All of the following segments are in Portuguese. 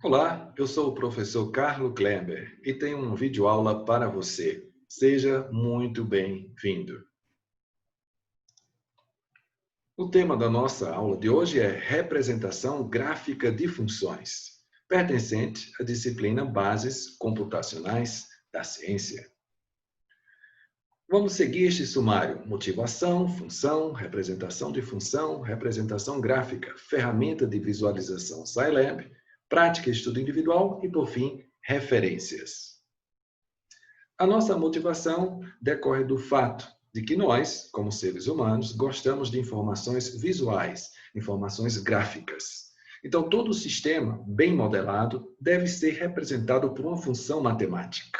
Olá, eu sou o professor Carlo Klember e tenho uma videoaula para você. Seja muito bem-vindo. O tema da nossa aula de hoje é representação gráfica de funções, pertencente à disciplina Bases Computacionais da Ciência. Vamos seguir este sumário: motivação, função, representação gráfica, ferramenta de visualização Scilab, prática e estudo individual e, por fim, referências. A nossa motivação decorre do fato de que nós, como seres humanos, gostamos de informações visuais, informações gráficas. Então, todo sistema bem modelado deve ser representado por uma função matemática,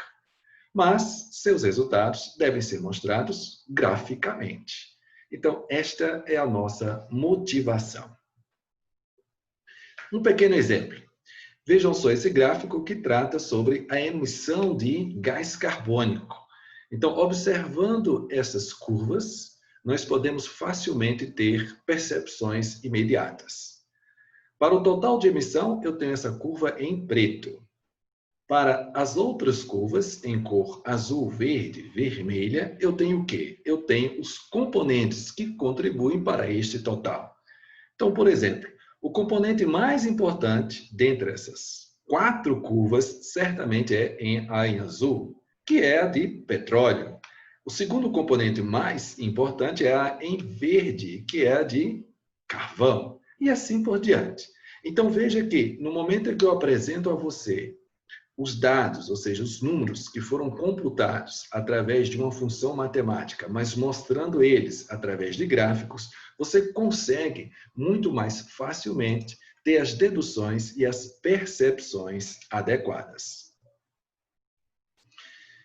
mas seus resultados devem ser mostrados graficamente. Então, esta é a nossa motivação. Um pequeno exemplo. Vejam só esse gráfico que trata sobre a emissão de gás carbônico. Então, observando essas curvas, nós podemos facilmente ter percepções imediatas. Para o total de emissão, eu tenho essa curva em preto. Para as outras curvas, em cor azul, verde, vermelha, eu tenho o quê? Eu tenho os componentes que contribuem para este total. Então, por exemplo, o componente mais importante dentre essas 4 curvas, certamente é a em azul, que é a de petróleo. O segundo componente mais importante é a em verde, que é a de carvão. E assim por diante. Então, veja que, no momento em que eu apresento a você os dados, ou seja, os números que foram computados através de uma função matemática, mas mostrando eles através de gráficos, você consegue muito mais facilmente ter as deduções e as percepções adequadas.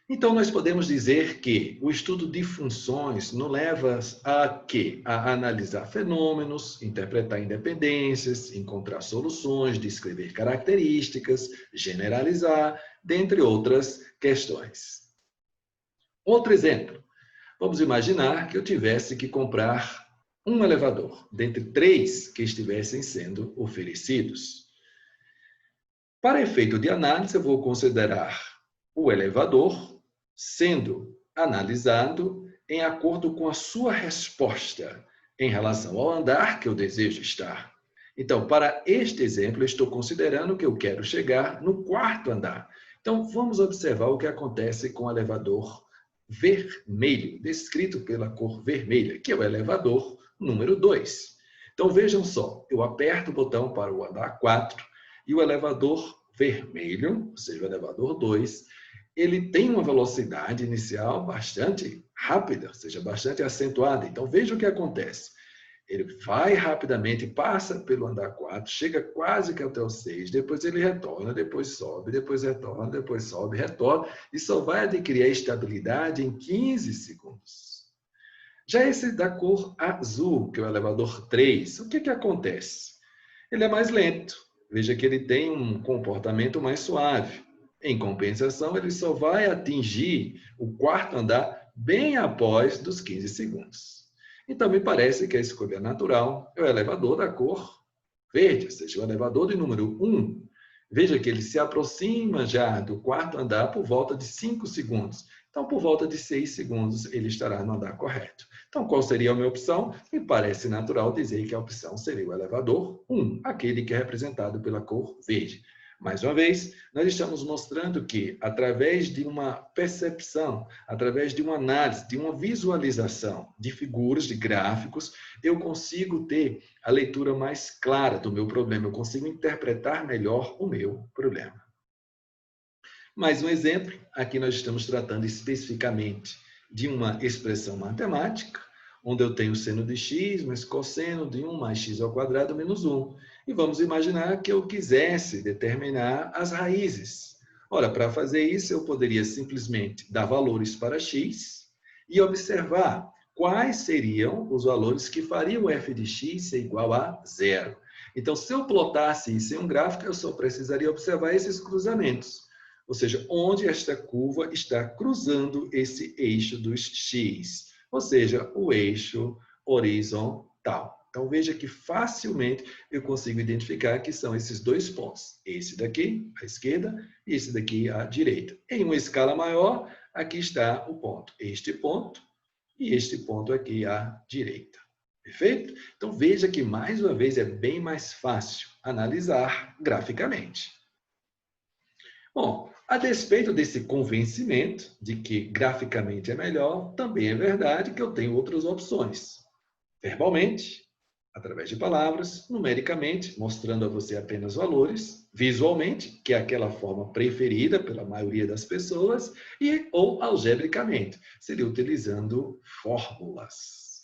Então, nós podemos dizer que o estudo de funções nos leva a quê? A analisar fenômenos, interpretar independências, encontrar soluções, descrever características, generalizar, dentre outras questões. Outro exemplo. Vamos imaginar que eu tivesse que comprar um elevador, dentre 3 que estivessem sendo oferecidos. Para efeito de análise, eu vou considerar o elevador sendo analisado em acordo com a sua resposta em relação ao andar que eu desejo estar. Então, para este exemplo, eu estou considerando que eu quero chegar no 4º andar. Então, vamos observar o que acontece com o elevador vermelho, descrito pela cor vermelha, que é o elevador número 2. Então, vejam só, eu aperto o botão para o andar 4 e o elevador vermelho, ou seja, o elevador 2, ele tem uma velocidade inicial bastante rápida, ou seja, bastante acentuada. Então, veja o que acontece. Ele vai rapidamente, passa pelo andar 4, chega quase que até o 6, depois ele retorna, depois sobe, depois retorna, depois sobe, retorna, e só vai adquirir a estabilidade em 15 segundos. Já esse da cor azul, que é o elevador 3, o que acontece? Ele é mais lento. Veja que ele tem um comportamento mais suave. Em compensação, ele só vai atingir o 4º andar bem após dos 15 segundos. Então, me parece que a escolha natural é o elevador da cor verde, ou seja, o elevador de número 1. Veja que ele se aproxima já do 4º andar por volta de 5 segundos. Então, por volta de 6 segundos, ele estará no andar correto. Então, qual seria a minha opção? Me parece natural dizer que a opção seria o elevador 1, aquele que é representado pela cor verde. Mais uma vez, nós estamos mostrando que, através de uma percepção, através de uma análise, de uma visualização de figuras, de gráficos, eu consigo ter a leitura mais clara do meu problema, eu consigo interpretar melhor o meu problema. Mais um exemplo, aqui nós estamos tratando especificamente de uma expressão matemática, onde eu tenho seno de x mais cosseno de 1 mais x ao quadrado menos 1. E vamos imaginar que eu quisesse determinar as raízes. Ora, para fazer isso, eu poderia simplesmente dar valores para x e observar quais seriam os valores que fariam o f de x ser igual a 0. Então, se eu plotasse isso em um gráfico, eu só precisaria observar esses cruzamentos. Ou seja, onde esta curva está cruzando esse eixo dos x, ou seja, o eixo horizontal. Então, veja que facilmente eu consigo identificar que são esses dois pontos. Esse daqui, à esquerda, e esse daqui, à direita. Em uma escala maior, aqui está o ponto. Este ponto e este ponto aqui à direita. Perfeito? Então, veja que, mais uma vez, é bem mais fácil analisar graficamente. Bom, a despeito desse convencimento de que graficamente é melhor, também é verdade que eu tenho outras opções. Verbalmente, através de palavras, numericamente, mostrando a você apenas valores, visualmente, que é aquela forma preferida pela maioria das pessoas, ou algebricamente, seria utilizando fórmulas.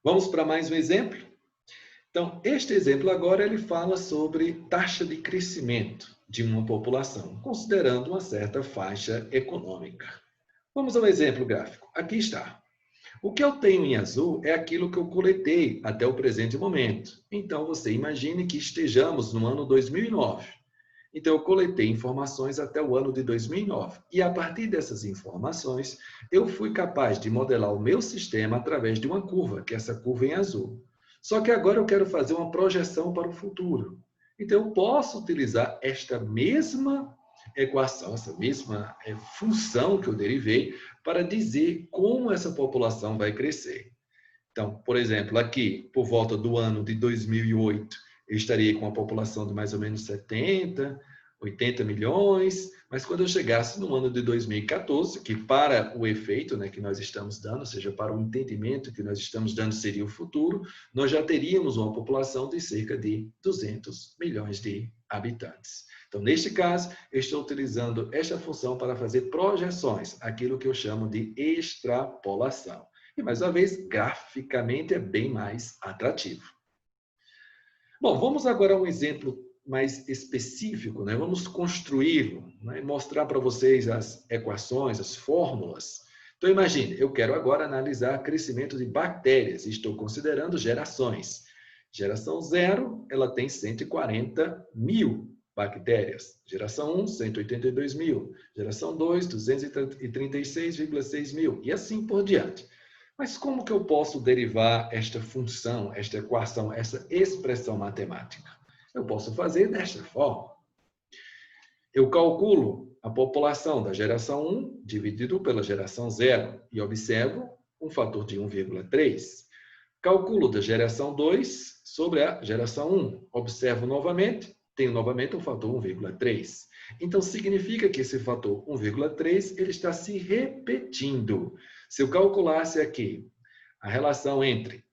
Vamos para mais um exemplo? Então, este exemplo agora ele fala sobre taxa de crescimento de uma população, considerando uma certa faixa econômica. Vamos ao exemplo gráfico. Aqui está. O que eu tenho em azul é aquilo que eu coletei até o presente momento. Então, você imagine que estejamos no ano 2009. Então, eu coletei informações até o ano de 2009. E, a partir dessas informações, eu fui capaz de modelar o meu sistema através de uma curva, que é essa curva em azul. Só que agora eu quero fazer uma projeção para o futuro. Então, eu posso utilizar esta mesma equação, essa mesma função que eu derivei, para dizer como essa população vai crescer. Então, por exemplo, aqui, por volta do ano de 2008, eu estaria com uma população de mais ou menos 70, 80 milhões, mas quando eu chegasse no ano de 2014, que para o efeito, né, que nós estamos dando, ou seja, para o entendimento que nós estamos dando seria o futuro, nós já teríamos uma população de cerca de 200 milhões de habitantes. Então, neste caso, eu estou utilizando esta função para fazer projeções, aquilo que eu chamo de extrapolação. E, mais uma vez, graficamente é bem mais atrativo. Bom, vamos agora a um exemplo mais específico, né? Vamos construí-lo, né? E mostrar para vocês as equações, as fórmulas. Então, imagine, eu quero agora analisar o crescimento de bactérias e estou considerando gerações. Geração 0, ela tem 140 mil bactérias. Geração 1, 182 mil. Geração 2, 236,6 mil. E assim por diante. Mas como que eu posso derivar esta função, esta equação, essa expressão matemática? Eu posso fazer desta forma. Eu calculo a população da geração 1 dividido pela geração 0 e observo um fator de 1,3. Calculo da geração 2 sobre a geração 1. Observo novamente, tenho novamente um fator 1,3. Então, significa que esse fator 1,3 ele está se repetindo. Se eu calculasse aqui a relação entre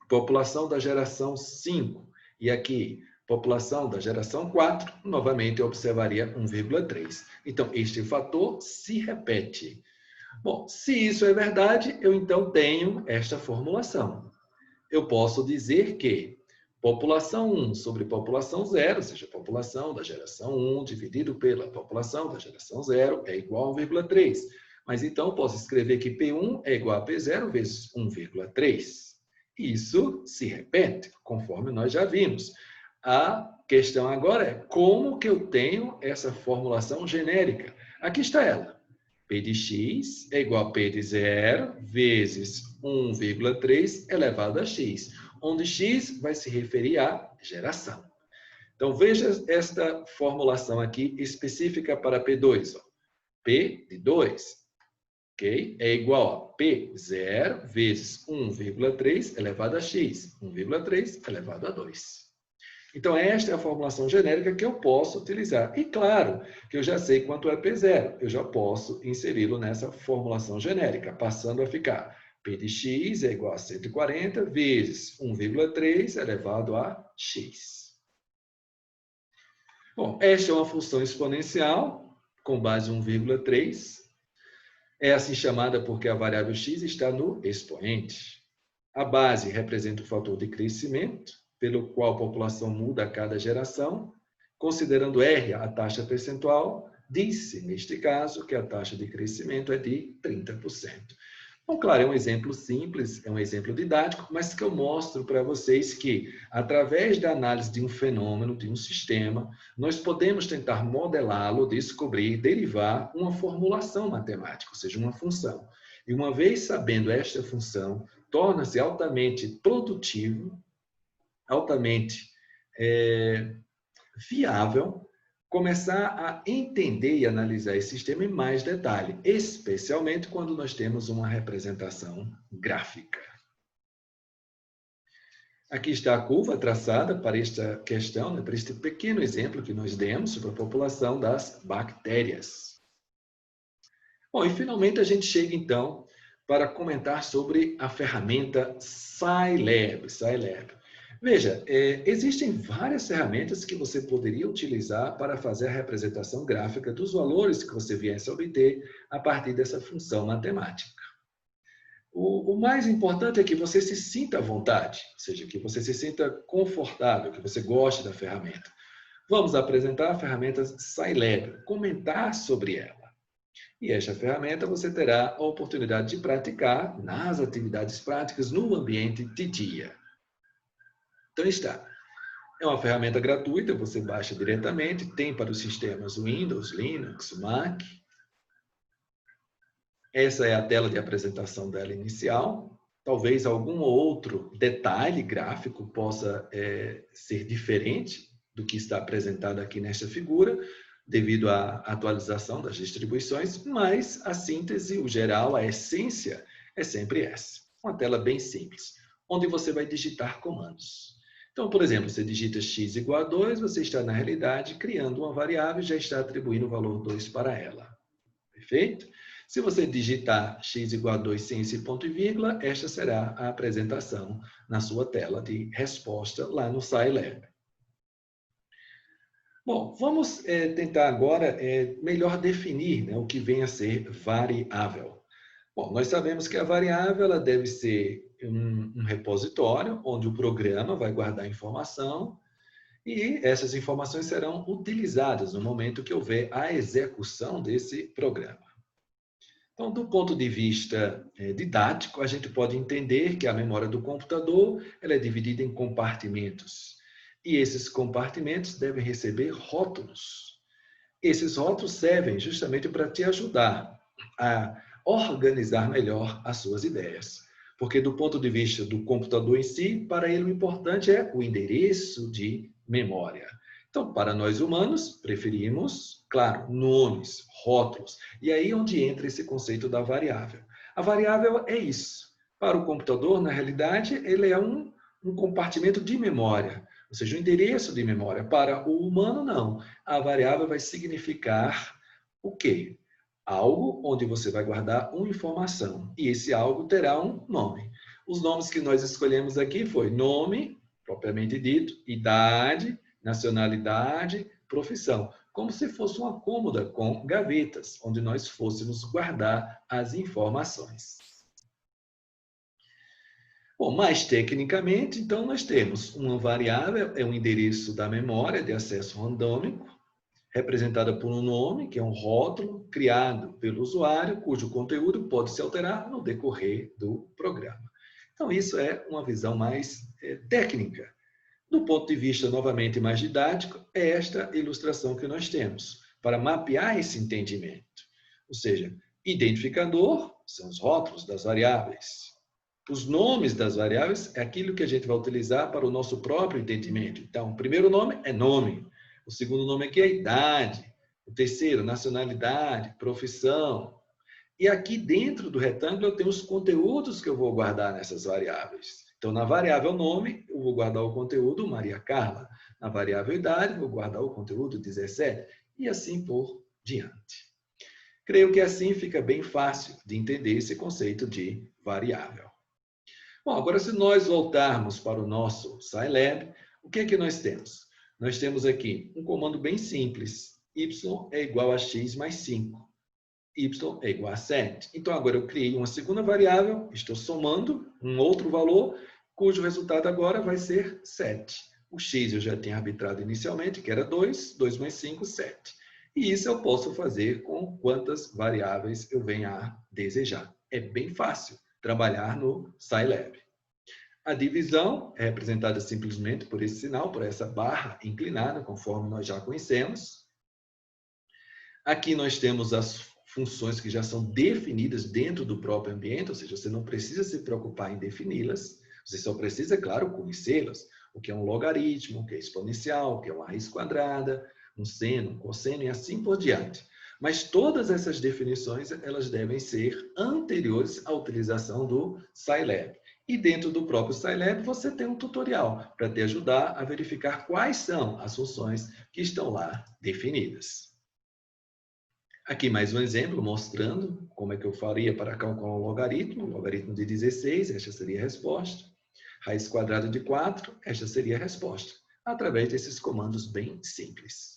população da geração 5 e aqui população da geração 4, novamente eu observaria 1,3. Então, este fator se repete. Bom, se isso é verdade, eu então tenho esta formulação. Eu posso dizer que população 1 sobre população 0, ou seja, população da geração 1 dividido pela população da geração 0 é igual a 1,3. Mas então, posso escrever que P1 é igual a P0 vezes 1,3. Isso se repete, conforme nós já vimos. A questão agora é como que eu tenho essa formulação genérica. Aqui está ela. P de x é igual a P de 0 vezes 1,3 elevado a x, onde x vai se referir à geração. Então, veja esta formulação aqui específica para P2. Ó. P de 2. Okay? É igual a P0 vezes 1,3 elevado a x. 1,3 elevado a 2. Então, esta é a formulação genérica que eu posso utilizar. E claro que eu já sei quanto é P0. Eu já posso inseri-lo nessa formulação genérica, passando a ficar P de x é igual a 140 vezes 1,3 elevado a x. Bom, esta é uma função exponencial com base em 1,3. É assim chamada porque a variável x está no expoente. A base representa o fator de crescimento, pelo qual a população muda a cada geração. Considerando R a taxa percentual, diz-se, neste caso, que a taxa de crescimento é de 30%. Bom, claro, é um exemplo simples, é um exemplo didático, mas que eu mostro para vocês que, através da análise de um fenômeno, de um sistema, nós podemos tentar modelá-lo, descobrir, derivar uma formulação matemática, ou seja, uma função. E uma vez sabendo esta função, torna-se altamente produtivo, altamente viável, começar a entender e analisar esse sistema em mais detalhe, especialmente quando nós temos uma representação gráfica. Aqui está a curva traçada para esta questão, né, para este pequeno exemplo que nós demos sobre a população das bactérias. Bom, e finalmente a gente chega então para comentar sobre a ferramenta Scilab. Veja, existem várias ferramentas que você poderia utilizar para fazer a representação gráfica dos valores que você viesse a obter a partir dessa função matemática. O mais importante é que você se sinta à vontade, ou seja, que você se sinta confortável, que você goste da ferramenta. Vamos apresentar a ferramenta Scilab, comentar sobre ela. E esta ferramenta você terá a oportunidade de praticar nas atividades práticas no ambiente de dia. Então está. É uma ferramenta gratuita, você baixa diretamente, tem para os sistemas Windows, Linux, Mac. Essa é a tela de apresentação dela inicial. Talvez algum outro detalhe gráfico possa ser diferente do que está apresentado aqui nesta figura, devido à atualização das distribuições, mas a síntese, o geral, a essência é sempre essa. Uma tela bem simples, onde você vai digitar comandos. Então, por exemplo, você digita x igual a 2, você está, na realidade, criando uma variável e já está atribuindo o valor 2 para ela. Perfeito? Se você digitar x igual a 2 sem esse ponto e vírgula, esta será a apresentação na sua tela de resposta lá no Scilab. Bom, vamos tentar agora melhor definir, né, o que vem a ser variável. Bom, nós sabemos que a variável ela deve ser um repositório onde o programa vai guardar informação e essas informações serão utilizadas no momento que houver a execução desse programa. Então, do ponto de vista didático, a gente pode entender que a memória do computador ela é dividida em compartimentos. E esses compartimentos devem receber rótulos. Esses rótulos servem justamente para te ajudar a organizar melhor as suas ideias. Porque do ponto de vista do computador em si, para ele o importante é o endereço de memória. Então, para nós humanos, preferimos, claro, nomes, rótulos. E aí é onde entra esse conceito da variável. A variável é isso. Para o computador, na realidade, ele é um compartimento de memória. Ou seja, o endereço de memória. Para o humano, não. A variável vai significar o quê? Algo onde você vai guardar uma informação. E esse algo terá um nome. Os nomes que nós escolhemos aqui foi nome, propriamente dito, idade, nacionalidade, profissão. Como se fosse uma cômoda com gavetas, onde nós fôssemos guardar as informações. Bom, mais tecnicamente, então, nós temos uma variável, é um endereço da memória de acesso randômico, representada por um nome, que é um rótulo, criado pelo usuário, cujo conteúdo pode se alterar no decorrer do programa. Então, isso é uma visão mais técnica. Do ponto de vista, novamente, mais didático, é esta ilustração que nós temos, para mapear esse entendimento. Ou seja, identificador são os rótulos das variáveis. Os nomes das variáveis é aquilo que a gente vai utilizar para o nosso próprio entendimento. Então, o primeiro nome é nome. O segundo nome aqui é idade. O terceiro, nacionalidade, profissão. E aqui dentro do retângulo eu tenho os conteúdos que eu vou guardar nessas variáveis. Então, na variável nome, eu vou guardar o conteúdo Maria Carla. Na variável idade, vou guardar o conteúdo 17. E assim por diante. Creio que assim fica bem fácil de entender esse conceito de variável. Bom, agora se nós voltarmos para o nosso Scilab, o que é que nós temos? Nós temos aqui um comando bem simples. Y é igual a x mais 5. Y é igual a 7. Então, agora eu criei uma segunda variável, estou somando um outro valor, cujo resultado agora vai ser 7. O x eu já tinha arbitrado inicialmente, que era 2. 2 mais 5, 7. E isso eu posso fazer com quantas variáveis eu venha a desejar. É bem fácil trabalhar no Scilab. A divisão é representada simplesmente por esse sinal, por essa barra inclinada, conforme nós já conhecemos. Aqui nós temos as funções que já são definidas dentro do próprio ambiente, ou seja, você não precisa se preocupar em defini-las, você só precisa, é claro, conhecê-las. O que é um logaritmo, o que é exponencial, o que é uma raiz quadrada, um seno, um cosseno e assim por diante. Mas todas essas definições, elas devem ser anteriores à utilização do Scilab. E dentro do próprio Scilab, você tem um tutorial para te ajudar a verificar quais são as funções que estão lá definidas. Aqui mais um exemplo mostrando como é que eu faria para calcular um logaritmo de 16, esta seria a resposta. Raiz quadrada de 4, esta seria a resposta, através desses comandos bem simples.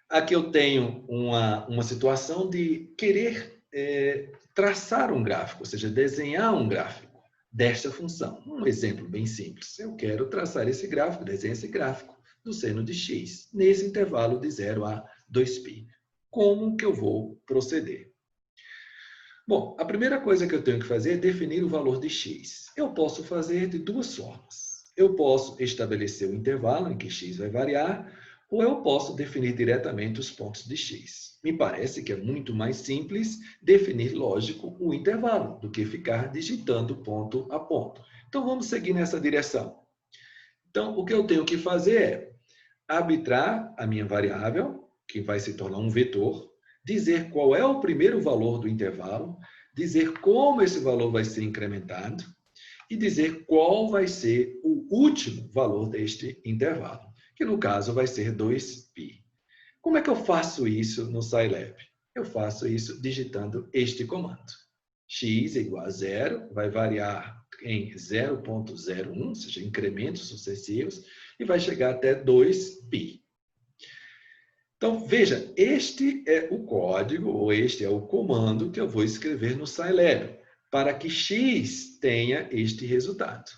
Aqui eu tenho uma situação de querer traçar um gráfico, ou seja, desenhar um gráfico desta função. Um exemplo bem simples. Eu quero traçar esse gráfico, desenhar esse gráfico do seno de x, nesse intervalo de 0 a 2π. Como que eu vou proceder? Bom, a primeira coisa que eu tenho que fazer é definir o valor de x. Eu posso fazer de duas formas. Eu posso estabelecer o intervalo em que x vai variar, ou eu posso definir diretamente os pontos de x. Me parece que é muito mais simples definir, lógico, o intervalo, do que ficar digitando ponto a ponto. Então, vamos seguir nessa direção. Então, o que eu tenho que fazer é arbitrar a minha variável, que vai se tornar um vetor, dizer qual é o primeiro valor do intervalo, dizer como esse valor vai ser incrementado e dizer qual vai ser o último valor deste intervalo, que no caso vai ser 2π. Como é que eu faço isso no Scilab? Eu faço isso digitando este comando. X igual a 0, vai variar em 0,01, ou seja, incrementos sucessivos, e vai chegar até 2π. Então, veja, este é o código, ou este é o comando que eu vou escrever no Scilab, para que x tenha este resultado.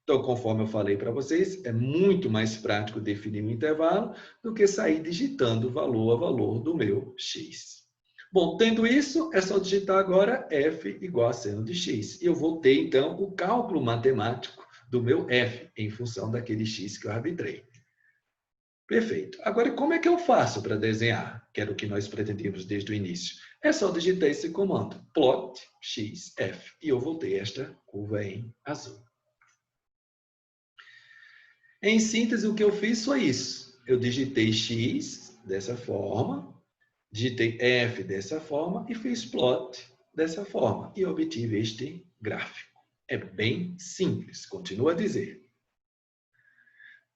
Então, conforme eu falei para vocês, é muito mais prático definir um intervalo do que sair digitando valor a valor do meu x. Bom, tendo isso, é só digitar agora f igual a seno de x. E eu vou ter, então, o cálculo matemático do meu f em função daquele x que eu arbitrei. Perfeito. Agora, como é que eu faço para desenhar? Que era o que nós pretendíamos desde o início. É só digitar esse comando, plot xf, e eu vou ter esta curva em azul. Em síntese, o que eu fiz foi isso. Eu digitei x dessa forma, digitei f dessa forma e fiz plot dessa forma. E obtive este gráfico. É bem simples, continuo a dizer.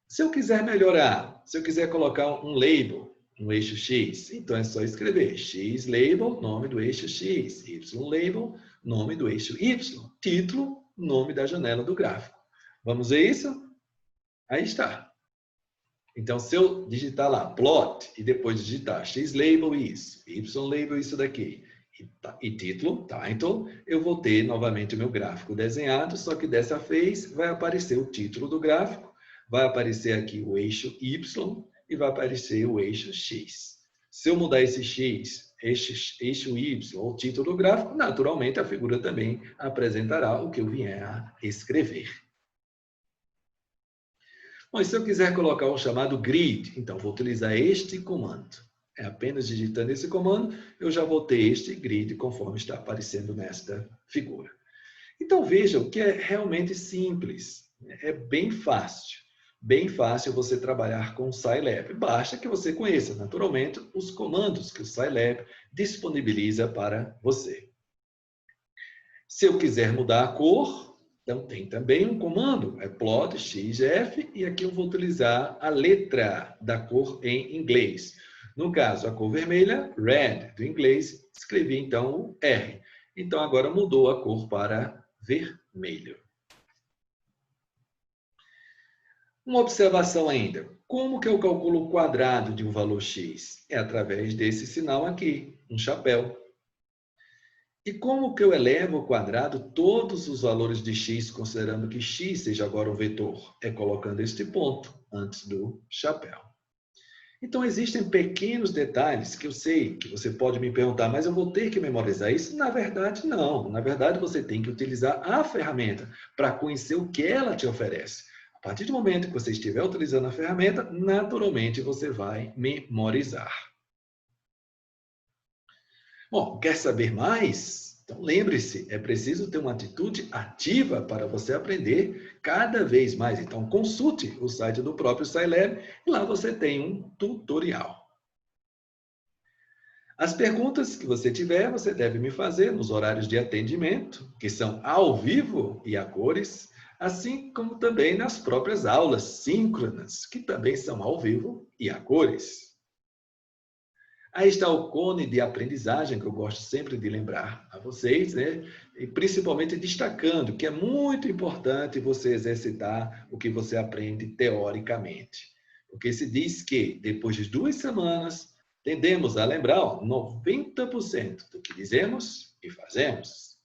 Se eu quiser melhorar, se eu quiser colocar um label no eixo x, então é só escrever x label, nome do eixo x, y label, nome do eixo y, título, nome da janela do gráfico. Vamos ver isso? Aí está. Então, se eu digitar lá plot e depois digitar x label isso, y label isso daqui e título, title, eu vou ter novamente o meu gráfico desenhado, só que dessa vez vai aparecer o título do gráfico, vai aparecer aqui o eixo y e vai aparecer o eixo x. Se eu mudar esse x, eixo y, ou título do gráfico, naturalmente a figura também apresentará o que eu vier a escrever. Mas se eu quiser colocar um chamado grid, então vou utilizar este comando. É apenas digitando esse comando, eu já vou ter este grid conforme está aparecendo nesta figura. Então vejam que é realmente simples, é bem fácil. Bem fácil você trabalhar com o Scilab. Basta que você conheça, naturalmente, os comandos que o Scilab disponibiliza para você. Se eu quiser mudar a cor, então tem também um comando, é plot xf, e aqui eu vou utilizar a letra da cor em inglês. No caso, a cor vermelha, red, do inglês, escrevi então o R. Então agora mudou a cor para vermelho. Uma observação ainda. Como que eu calculo o quadrado de um valor x? É através desse sinal aqui, um chapéu. E como que eu elevo ao quadrado todos os valores de x, considerando que x seja agora um vetor? É colocando este ponto antes do chapéu. Então, existem pequenos detalhes que eu sei que você pode me perguntar, mas eu vou ter que memorizar isso? Na verdade, não. Na verdade, você tem que utilizar a ferramenta para conhecer o que ela te oferece. A partir do momento que você estiver utilizando a ferramenta, naturalmente você vai memorizar. Bom, quer saber mais? Então lembre-se, é preciso ter uma atitude ativa para você aprender cada vez mais. Então consulte o site do próprio Scilab e lá você tem um tutorial. As perguntas que você tiver, você deve me fazer nos horários de atendimento, que são ao vivo e a cores, assim como também nas próprias aulas síncronas, que também são ao vivo e a cores. Aí está o cone de aprendizagem, que eu gosto sempre de lembrar a vocês, né? E principalmente destacando que é muito importante você exercitar o que você aprende teoricamente. Porque se diz que, depois de 2 semanas, tendemos a lembrar 90% do que dizemos e fazemos.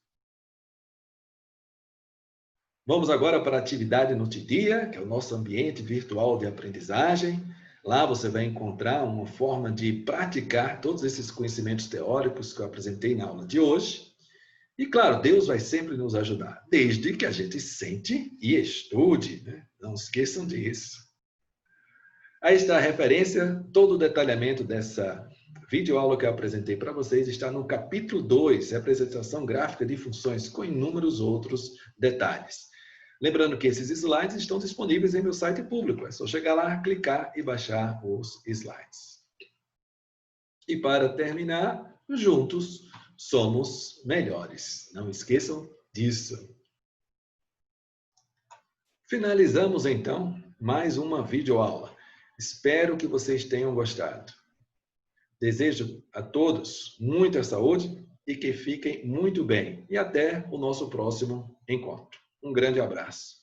Vamos agora para a atividade no dia, que é o nosso ambiente virtual de aprendizagem. Lá você vai encontrar uma forma de praticar todos esses conhecimentos teóricos que eu apresentei na aula de hoje. E, claro, Deus vai sempre nos ajudar, desde que a gente sente e estude, né? Não esqueçam disso. Aí está a referência, todo o detalhamento dessa videoaula que eu apresentei para vocês está no capítulo 2, representação gráfica de funções, com inúmeros outros detalhes. Lembrando que esses slides estão disponíveis em meu site público. É só chegar lá, clicar e baixar os slides. E para terminar, juntos somos melhores. Não esqueçam disso. Finalizamos então mais uma videoaula. Espero que vocês tenham gostado. Desejo a todos muita saúde e que fiquem muito bem. E até o nosso próximo encontro. Um grande abraço.